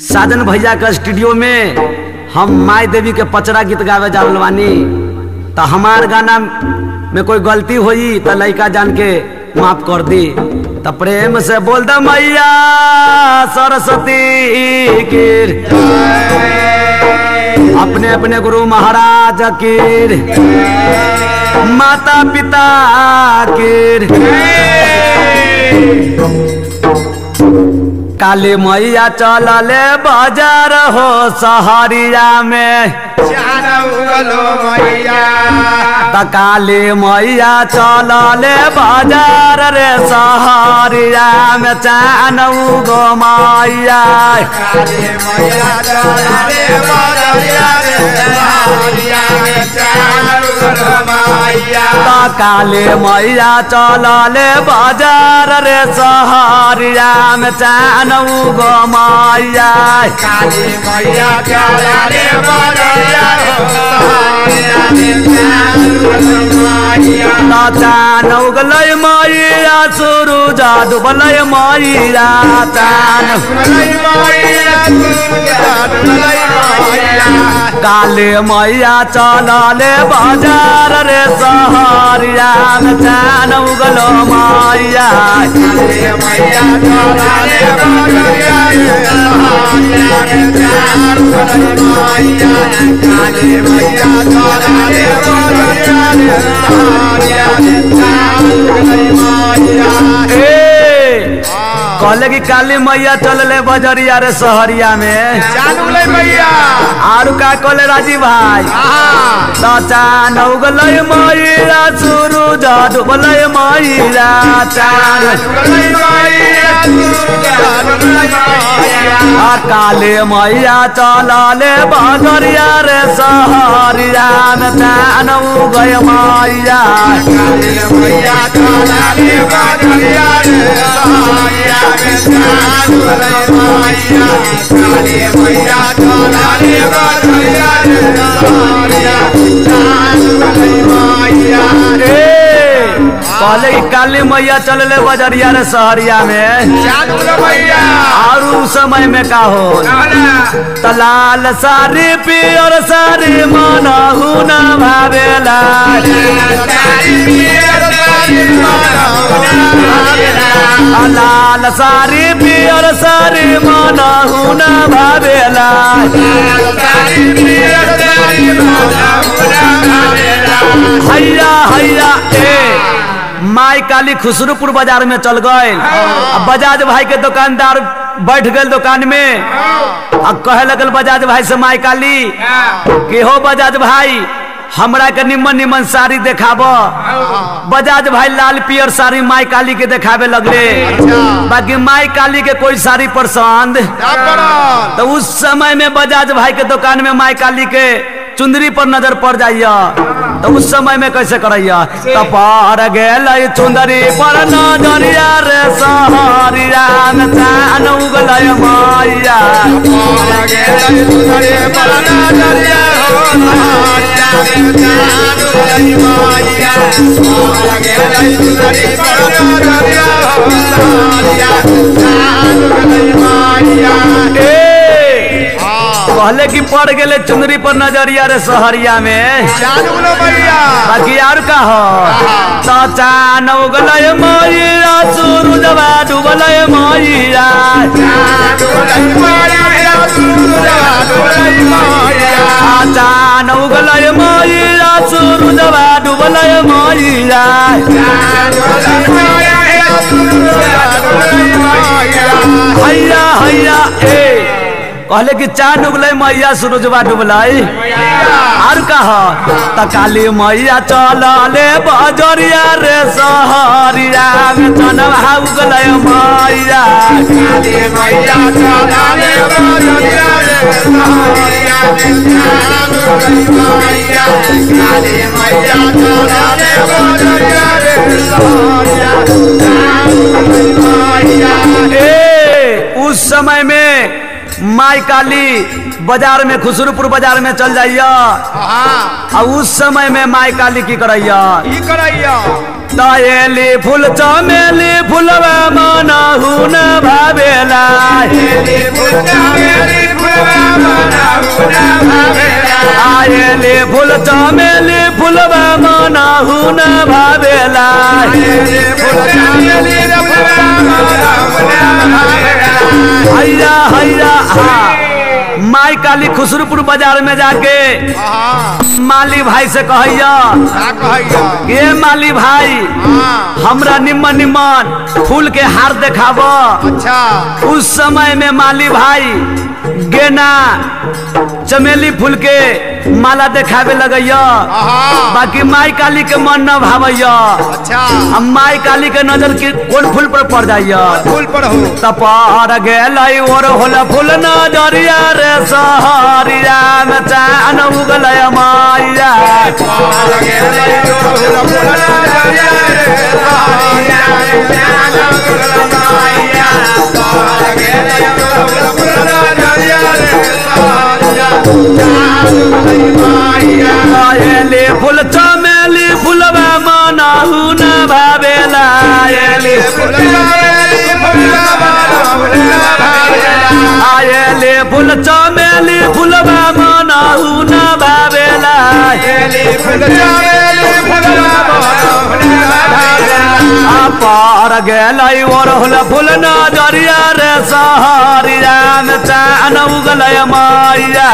साजन भैया का स्टूडियो में हम माई देवी के पचरा गीत गावे जावल बानी। तो हमार गाना में कोई गलती हुई तो लड़का जान के माफ कर दी। तो प्रेम से बोल दे मैया सरस्वती की, अपने अपने गुरु महाराज की, माता पिता की। काली मैया चलले बाजार हो सहरिया में, त काली मैया चलले बाजार रे सहरिया में, चानऊ गो मैया काली मैया चलले बाजार रे सहरिया में, चानऊ गो मैया। त काली मैया चलले बाजार रे सहरिया में, चानऊ गो मैया काली मैया चलले बाजार चानऊ गलय मैया सूरज डूबलय मैया, काली मैया चलले बाजार रे सहरिया में, चानऊ गलो मैया काली मैया चलले बाजार रे सहरिया में, चानऊ गलो मैया काली मैया चलले बाजार रे सहरिया में, चानऊ गलो मैया। कहले कि काली मैया चलले बजरिया रे सहरिया में, चानू मैया आरु का कहले राजी भाई तो चानऊ गलय मैया सूरज डूबलय मैया, काली मैया चलले बजरिया रे सहरिया में, चानऊ गय मैया काली मैया चलले बजरिया रे सहरिया में, चानऊ गय मैया काली मैया चलले बजरिया रे सहरिया, चानऊ गय मैया। कहले काली मैया चलले बजरिया रे सहरिया में, चानू मैया और उस समय में का हो तलाल सारी पियर सारी मनहु न भावेला, लाल सारी पियर सारी मनहु न भावेला, हैया हैया माई काली खुसरूपुर बाजार में चल गए। अब बजाज भाई के दुकानदार बैठ गए दुकान में, अब कहे लगल बजाज भाई से माई काली कि हो बजाज भाई हमरा के निमन निमन साड़ी देखाबो। बजाज भाई लाल पियर साड़ी माई काली के देखावे लगले, बाकी माई काली के कोई साड़ी पसंद। तो उस समय में बजाज भाई के दुकान में माई काली के चुंदरी पर नजर पड़ जाइया, तो उस समय में कैसे करैया तो पर गेल चुंदरी पर नजरिया रे सहरिया में, चानऊ गलय मैया कहले कि पड़ गेले चुंदरी पर नजरिया रे सहरिया में, चानू मैया बाकी यार का हो तो चानऊ गलय मैया सूरजवा डूबलय मैया, चानऊ गलय मैया सूरजवा डूबलय मैया, हैया हैया कहले कि चानऊ गलय मैया सूरजवा डूबलय और कहा तो काली मैया चलले बजरिया रे सहरिया में, चनवा गलय मैया काली मैया चलले बजरिया रे सहरिया में, चानऊ गलय मैया काली मैया चलले बजरिया रे सहरिया, चानऊ गलय मैया। उस समय में माई काली बाजार में खुसरूपुर बाजार में चल जाइया, और उस समय में माई काली की करैया तायली फूल चमेली फूलवा मनहु न भावेला, आयले फूल चमेली फूलवा मनहु न भावेला हैया हैया माई काली खुसरूपुर बाजार में जाके माली भाई से कहैया ये माली भाई हमरा निम्मन निम्मन फूल के हार देखाब। अच्छा उस समय में माली भाई गेना चमेली फूल के माला देखावे लगैया। बाकी माई काली के मन न भावैया। अच्छा अब माई काली के नजर की कौन फूल पर पड़ जाइया? फूल पर हो तपार गेलै और होला फूल नजरिया रे सहरिया में चान उगलै माइया आयले फूल चमेली फूलवा मनहु न भावेला आयले फूल चमेली फूलवा मनहु न भावेला पार गेलै और होला फूल नजरिया रे सहरिया में चान उगलै माइया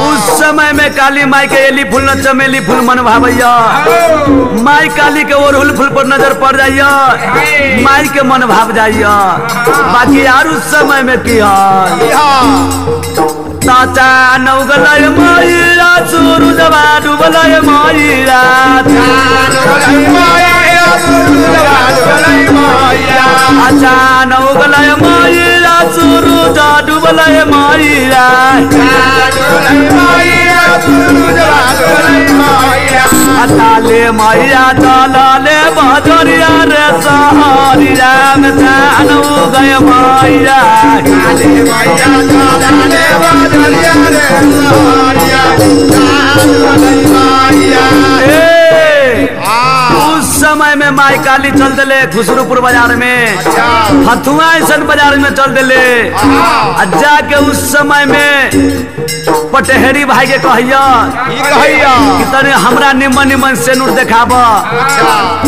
उस समय में काली माई के एली फूल न चमेली फूल मन भावैया। माई काली के ओरहुल फूल पर नजर पड़ जाइया माई के मन भाव जाइया। बाकी यार उस समय में किया ताचा नौगलय माईरा सूरजवा डूबलय माईरा अच्छा नौगलय माईरा सूरज डूबलय माईरा ताले मैया चलले बजरिया रे सहरिया में चान उगय माईरा उस समय में माई काली चल दिले खुसरूपुर बाजार में हथुआ ऐसा बाजार में चल दिले जाके उस समय में पटेहरी भाई के कहैया कि तने हमरा निमन निमन सेनुर देखाब।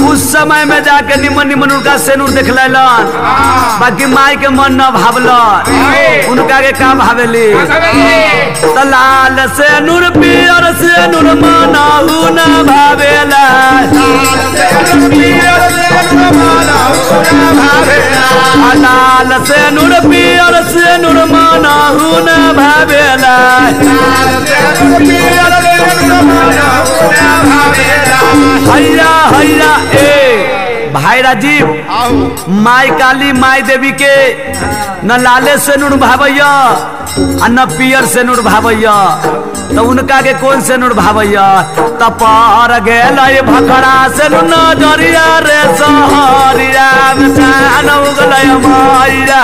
उस समय में जाके निमन निमन उनका सेनुर देख लेलन। बाकी माई के मन न भावलन उनका के का भावेली लाल सेनुर पियर सेनुर मनहु न भावेला लाल सेनुर पियर सेनुर मनहु न भावेला हैया हैया ए भाई राजीव माई काली माई देवी के न लाले से नूर भावैया आ न पियर से नूर भावैया तो उनका के कौन से नूर भावैया तपार गेलै भखड़ा से नजरिया रे सहरिया में चान उगलै माइया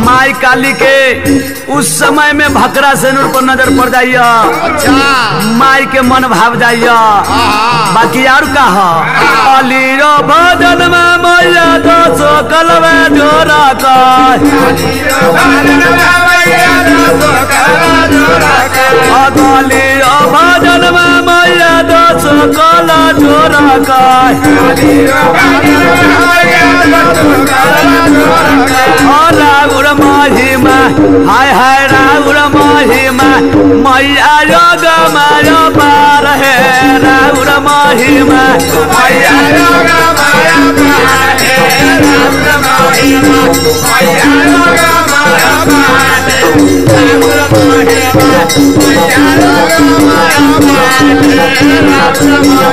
माई काली के उस समय में भकरा से नूर पर नजर पड़ जाइया। अच्छा माई के मन भाव जाइया। बाकी यार कहा अलीरो भजन में मैया दसो कलवे जोरा का अलीरो भजन में मैया दसो कला जोरा का राउर महिमा हाय हाय राउर महिमा मैया योग माया पार है राउर महिमा मैया योग माया पार है राउर महिमा मैया योग माया पार है राउर महिमा मैया योग माया पार है राउर